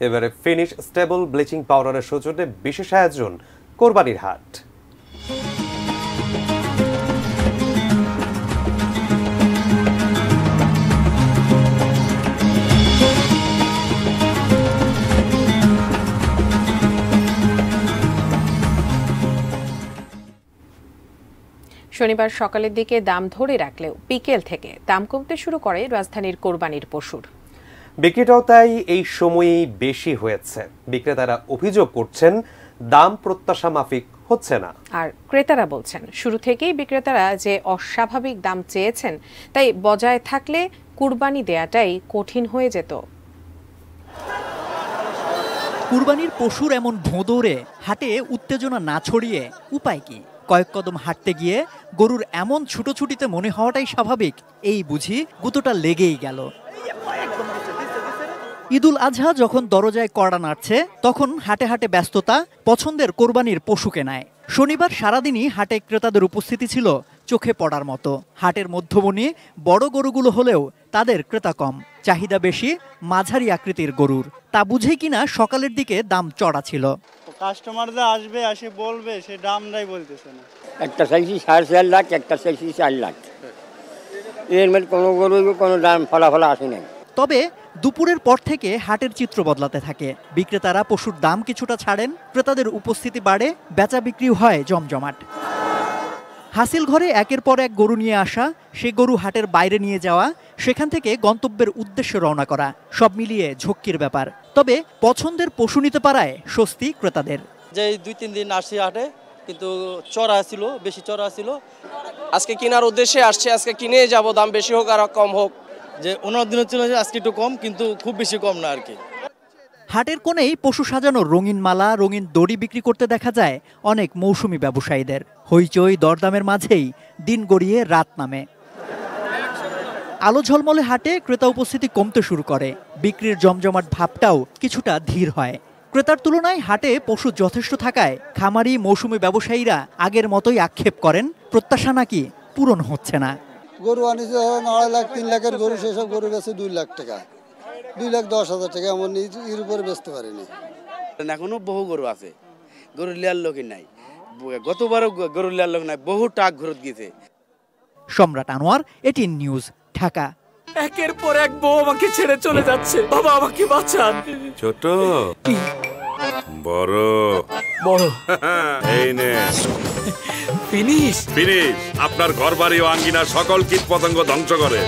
এবারে finish stable bleaching পাউডারের সৌজন্যে বিশেষ আয়োজন কোরবানির হাট। শনিবার সকালের দিকে দাম ধরে রাখলেও বিকেল থেকে দাম কমতে শুরু করে রাজধানীর কোরবানির পশুর। বিক্রিটাও তাই এই সময়েই বেশি হয়েছে। বিক্রেতারা অভিযোগ করছেন দাম প্রত্যাশা মাফিক হচ্ছে না। আর ক্রেতারা বলছেন শুরু থেকেই বিক্রেতারা যে অস্বাভাবিক দাম চেয়েছেন তাই বজায় থাকলে কুরবানি দেয়াটাই কঠিন হয়ে যেত। কুরবানির পশুর এমন ভোঁদরে হাটে উত্তেজনা না ছড়িয়ে উপায় কি? কয়েক কদম হাঁটতে গিয়ে গরুর এমন ছুটোছুটিতে মনে হওয়াটাই স্বাভাবিক, এই বুঝি গুঁতোটা লেগেই গেল। ঈদুল আজহা যখন দরজায় কড়া নাড়ছে তখন হাটে হাটে ব্যস্ততা পছন্দের কোরবানির পশু কেনায়। শনিবার সারাদিনই হাটে ক্রেতাদের উপস্থিতি ছিল চোখে পড়ার মতো। হাটের মধ্যমণি বড় গরুগুলো হলেও তাদের ক্রেতা কম, চাহিদা বেশি মাঝারি আকৃতির গরুর। তা বুঝেই কিনা সকালের দিকে দাম চড়া ছিল। কাস্টমাররা আসবে, আসে বলবে, সে দামটাই বলতেছে না। একটা চাইছি 4.5 লাখ, একটা চাইছি 4 লাখ। এর মধ্যে কোনো গরু কোনো দাম ফলাফল আসে নাই। তবে দুপুরের পর থেকে হাটের চিত্র বদলাতে থাকে। বিক্রেতারা পশুর দাম কিছুটা ছাড়েন, ক্রেতাদের উপস্থিতি বাড়ে, বেচা বিক্রি হয় জমজমাট। হাসিল ঘরে একের পর এক গরু নিয়ে আসা, সে গরু হাটের বাইরে নিয়ে যাওয়া, সেখান থেকে গন্তব্যের উদ্দেশ্যে রওনা করা, সব মিলিয়ে ঝক্কির ব্যাপার। তবে পছন্দের পশু নিতে পারায় স্বস্তি ক্রেতাদের। যে 2-3 দিন আসি হাটে, কিন্তু চড়া ছিল, বেশি চড়া ছিল। আজকে কেনার উদ্দেশ্যে আসছে, আজকে কিনে যাব, দাম বেশি হোক আর কম হোক। যে 19 দিন ছিল আজকে একটু কম, কিন্তু খুব বেশি কম না আর কি। হাটের কোণেই পশু সাজানোর রঙিন মালা, রঙিন দড়ি বিক্রি করতে দেখা যায় অনেক মৌসুমি ব্যবসায়ীদের। হইচই দরদামের মাঝেই দিন গড়িয়ে রাত নামে। আলো ঝলমলে হাটে ক্রেতা উপস্থিতি কমতে শুরু করে, বিক্রির জমজমাট ভাবটাও কিছুটা ধীর হয়। ক্রেতার তুলনায় হাটে পশু যথেষ্ট থাকায় খামারি মৌসুমি ব্যবসায়ীরা আগের মতোই আক্ষেপ করেন, প্রত্যাশা নাকি পূরণ হচ্ছে না। গরু আনিছে 2.5 লাখ 3 লাখের গরু, সেসব গরু বেচে 2 লাখ টাকা, 2,10,000 টাকা, এমন এর উপরে বেচতে পারিনি। এখনো বহু গরু আছে, গরু লিয়ার লোকই নাই। গতবারও গরু লিয়ার লোক নাই, বহু টাক ঘুরত গিয়েছে। সম্রাট আনোয়ার, এটিএন নিউজ, ঢাকা। একের পর এক বউ আমাকে ছেড়ে চলে যাচ্ছে, বাবা আমাকে বাঁচান। ছোট বড় বড় এই নে ফিনিশ। আপনার ঘরবাড়ি ও আঙ্গিনার সকল কীট পতঙ্গ ধ্বংস করে।